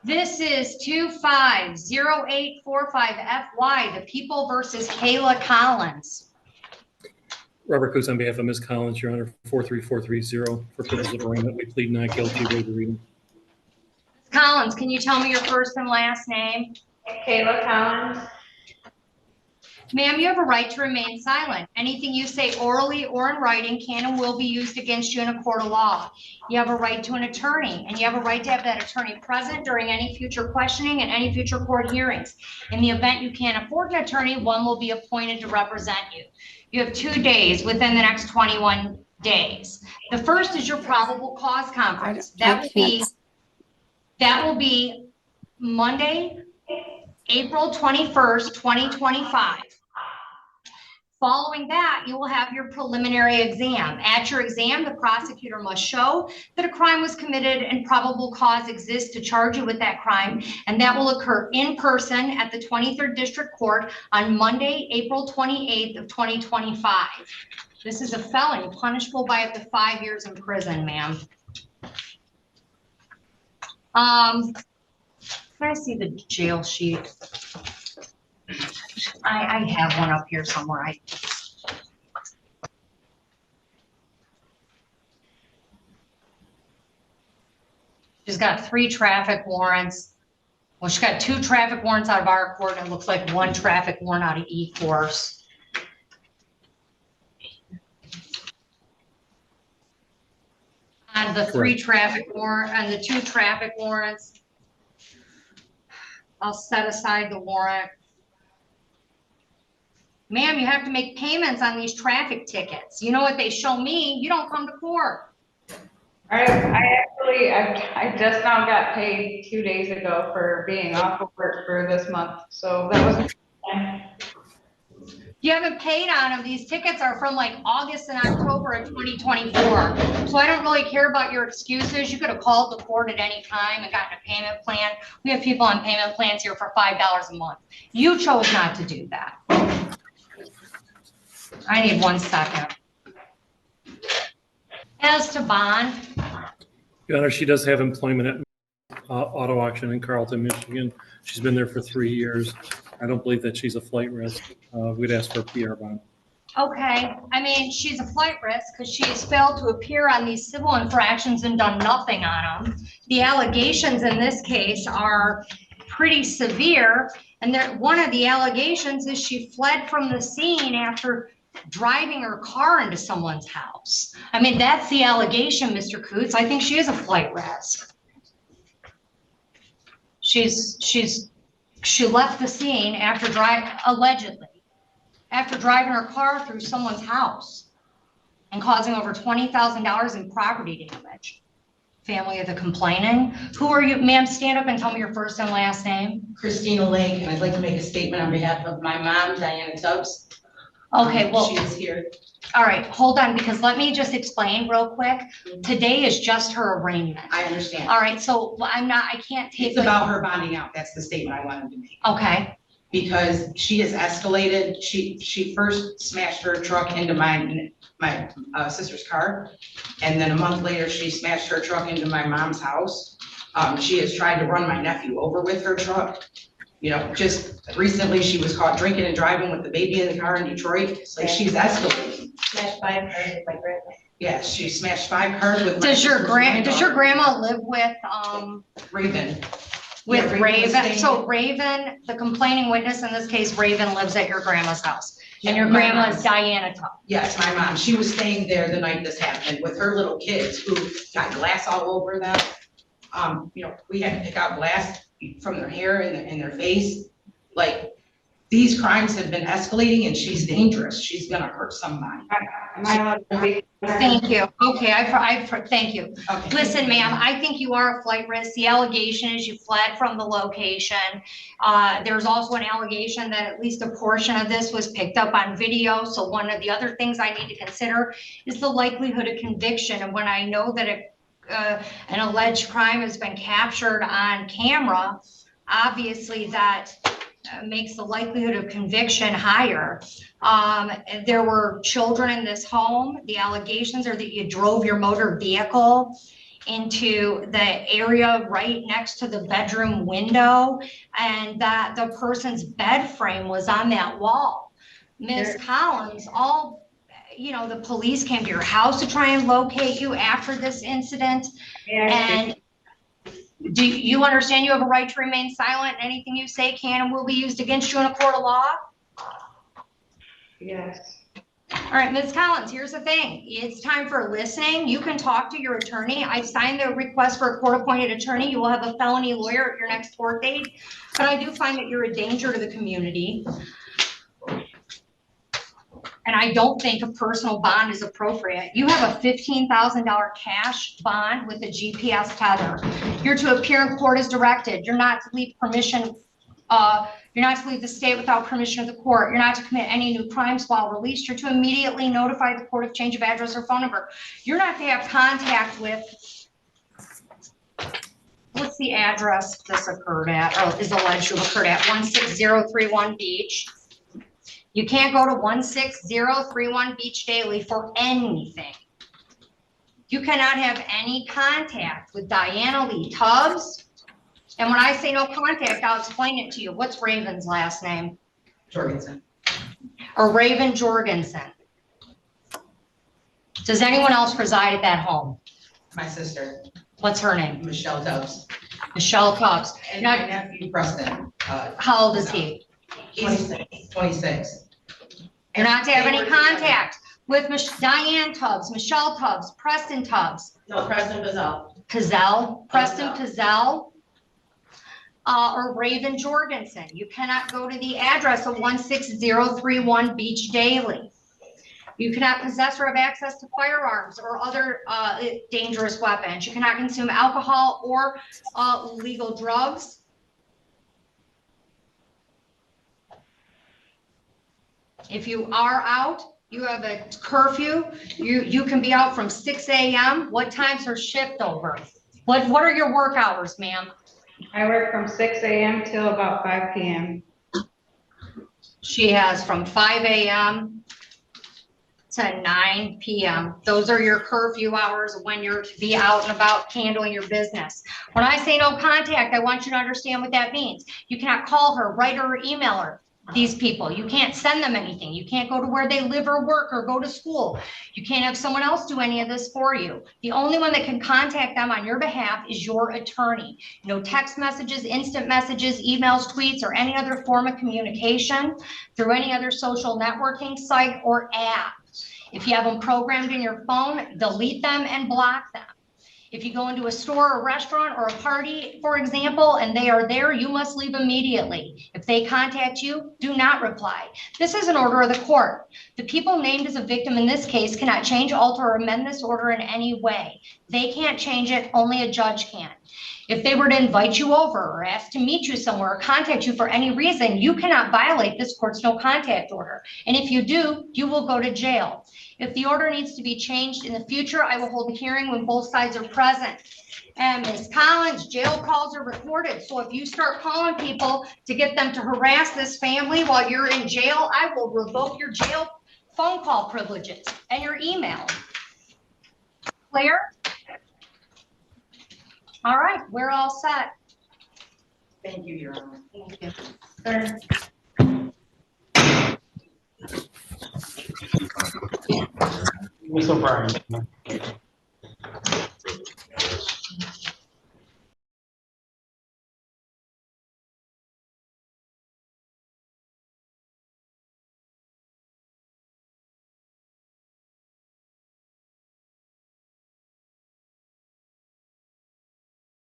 This is 250845FY, the People versus Kayla Collins. Robert Hous on behalf of Ms. Collins, Your Honor, 43430. For purposes of arraignment, we plead not guilty. Waive the reading. Ms. Collins, can you tell me your first and last name? Kayla Collins. Ma'am, you have a right to remain silent. Anything you say orally or in writing can and will be used against you in a court of law. You have a right to an attorney, and you have a right to have that attorney present during any future questioning and any future court hearings. In the event you can't afford an attorney, one will be appointed to represent you. You have 2 days within the next 21 days. The first is your probable cause conference. That will be Monday, April 21st, 2025. Following that, you will have your preliminary exam. At your exam, the prosecutor must show that a crime was committed and probable cause exists to charge you with that crime, and that will occur in person at the 23rd District Court on Monday, April 28th of 2025. This is a felony punishable by up to 5 years in prison, ma'am. Can I see the jail sheet? I have one up here somewhere. She's got 3 traffic warrants. Well, she's got 2 traffic warrants out of our court, and it looks like 1 traffic warrant out of E-Course. And the 3 traffic warrant and the 2 traffic warrants, I'll set aside the warrant. Ma'am, you have to make payments on these traffic tickets. You know what they show me? You don't come to court. I just now got paid 2 days ago for being off of work for this month. So that was. You haven't paid on them. These tickets are from like August and October of 2024. So I don't really care about your excuses. You could have called the court at any time and gotten a payment plan. We have people on payment plans here for $5 a month. You chose not to do that. I need 1 second. As to bond. Your Honor, she does have employment at auto auction in Carlton, Michigan. She's been there for 3 years. I don't believe that she's a flight risk. We'd ask for a PR bond. Okay. I mean, she's a flight risk because she has failed to appear on these civil infractions and done nothing on them. The allegations in this case are pretty severe. And one of the allegations is she fled from the scene after driving her car into someone's house. I mean, that's the allegation, Mr. Coots. I think she is a flight risk. She left the scene after allegedly, after driving her car through someone's house and causing over $20,000 in property damage. Family of the complaining. Who are you, ma'am? Stand up and tell me your first and last name. Christina Lake, and I'd like to make a statement on behalf of my mom, Diana Tubbs. Okay, well, she is here. All right, hold on, because let me just explain real quick. Today is just her arraignment. I understand. All right, so I can't take. It's about her bonding out. That's the statement I wanted to make. Okay. Because she has escalated. She first smashed her truck into my sister's car, and then a month later she smashed her truck into my mom's house. She has tried to run my nephew over with her truck. You know, just recently she was caught drinking and driving with the baby in the car in Detroit. Like, she's escalating. Smashed 5 cars with my grandma. Yeah, she smashed 5 cars with. Does your grandma live with Raven? With Raven. So Raven, the complaining witness in this case, Raven lives at your grandma's house. And your grandma is Diana Tubbs. Yes, my mom. She was staying there the night this happened with her little kids who got glass all over them. You know, we had to pick out glass from their hair and their face. Like, these crimes have been escalating and she's dangerous. She's gonna hurt somebody. Thank you. Okay, thank you. Okay. Listen, ma'am, I think you are a flight risk. The allegation is you fled from the location. There's also an allegation that at least a portion of this was picked up on video. So one of the other things I need to consider is the likelihood of conviction. And when I know that an alleged crime has been captured on camera, obviously that makes the likelihood of conviction higher. There were children in this home. The allegations are that you drove your motor vehicle into the area right next to the bedroom window, and that the person's bed frame was on that wall. Ms. Collins, the police came to your house to try and locate you after this incident. And do you understand you have a right to remain silent? Anything you say can and will be used against you in a court of law? Yes. All right, Ms. Collins, here's the thing. It's time for listening. You can talk to your attorney. I've signed the request for a court-appointed attorney. You will have a felony lawyer at your next court date. But I do find that you're a danger to the community. And I don't think a personal bond is appropriate. You have a $15,000 cash bond with a GPS tether. You're to appear in court as directed. You're not to leave permission. You're not to leave the state without permission of the court. You're not to commit any new crimes while released. You're to immediately notify the court of change of address or phone number. You're not to have contact with, what's the address this occurred at, or is alleged to have occurred at, 16031 Beach. You can't go to 16031 Beach daily for anything. You cannot have any contact with Diana Lee Tubbs. And when I say no contact, I'll explain it to you. What's Raven's last name? Jorgensen. Or Raven Jorgensen. Does anyone else reside at that home? My sister, What's her name? Michelle Tubbs, Michelle Tubbs. and my nephew Preston, How old is he? he's 26. You're not to have They any were together. contact with Diane Tubbs, Michelle Tubbs, Preston Tubbs, No, President Bazell. Pizzell, Preston Pizzell, or Raven Jorgensen. You cannot go to the address of 16031 Beach daily. You cannot possess or have access to firearms or other dangerous weapons. You cannot consume alcohol or legal drugs. If you are out, you have a curfew. You can be out from 6 a.m. What time's her shift over? What are your work hours, ma'am? I work from 6 a.m. till about 5 p.m. She has from 5 a.m. to 9 p.m. Those are your curfew hours when you're to be out and about handling your business. When I say no contact, I want you to understand what that means. You cannot call her, write her, or email her. These people, you can't send them anything. You can't go to where they live or work or go to school. You can't have someone else do any of this for you. The only one that can contact them on your behalf is your attorney. No text messages, instant messages, emails, tweets, or any other form of communication through any other social networking site or app. If you have them programmed in your phone, delete them and block them. If you go into a store, a restaurant, or a party, for example, and they are there, you must leave immediately. If they contact you, do not reply. This is an order of the court. The people named as a victim in this case cannot change, alter, or amend this order in any way. They can't change it, only a judge can. If they were to invite you over or ask to meet you somewhere or contact you for any reason, you cannot violate this court's no contact order. And if you do, you will go to jail. If the order needs to be changed in the future, I will hold a hearing when both sides are present. And Ms. Collins, jail calls are recorded. So if you start calling people to get them to harass this family while you're in jail, I will revoke your jail phone call privileges and your email. Clear? All right, we're all set. Thank you, Your Honor. Thank you. Ms. O'Brien.